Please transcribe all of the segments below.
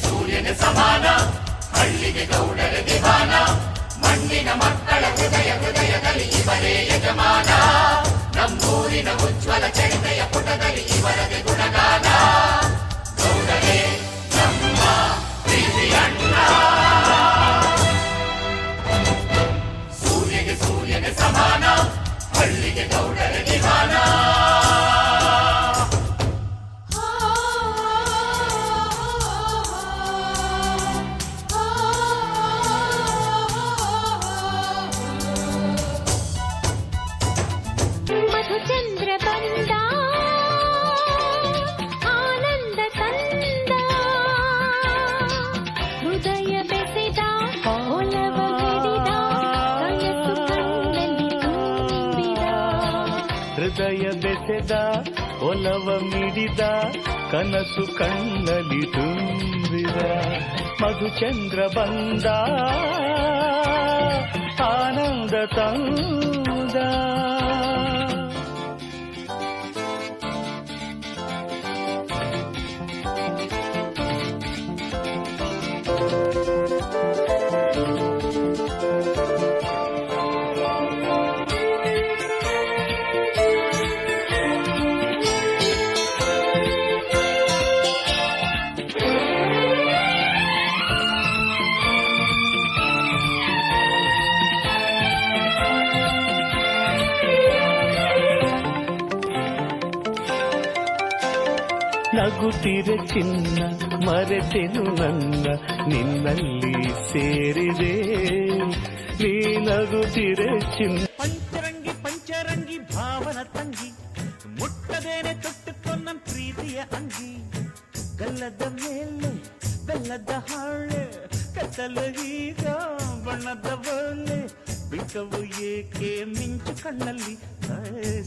ಸೂರ್ಯನ ಸಮಾನ ಹಳ್ಳಿಗೆ ಗೌಡರ ದಿವಾನ ಮಣ್ಣಿನ ಮಕ್ಕಳ ಹೃದಯದಲ್ಲಿ ಇವರೇ ಯಜಮಾನ ನಮ್ಮೂರಿನ ಉಜ್ವಲ ಚರಿತೆಯ ಪುಟದಲ್ಲಿ ಇವರದೇ ಗುಣಗಾನ ಗೌಡರೇ ನಮ್ಮ ಪ್ರೀತಿ ಅಣ್ಣ ಸೂರ್ಯನ ಸಮಾನ ಹಳ್ಳಿಗೆ ಗೌಡರ ದಿವಾನ ಹೃದಯ ಬೆಸೆದ ಒಲವ ಮಿಡಿದ ಕನಸು ಕಣ್ಣಲ್ಲಿ ತುಂಬಿದ ಮಧುಚಂದ್ರ ಬಂದ ಆನಂದ ತಂದ ನಗುತ್ತಿರೆ ಚಿನ್ನ ಮರೆತೆನು ನನ್ನ ನಿನ್ನಲ್ಲಿ ಸೇರಿದೆ ನೀ ನಗುತ್ತಿರೆ ಚಿನ್ನ ಪಂಚರಂಗಿ ಭಾವನ ತಂಗಿ ಮುಟ್ಟದೇನೆ ತೊಟ್ಟುಕೊಂಡ ಪ್ರೀತಿಯ ಅಂಗಿ ಗಲ್ಲದ ಮೇಲೆ ಬೆಲ್ಲದ ಹಾಳೆ ಕತ್ತಲು ಈಗ ಬಣ್ಣದ ಬಲ್ಲೆ ಬಿಟ್ಟವು ಏಕೆ ಮಿಂಚು ಕಣ್ಣಲ್ಲಿ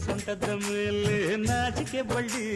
ಸೊಂಟದ ಮೇಲೆ ನಾಚಿಕೆ ಬಳ್ಳಿ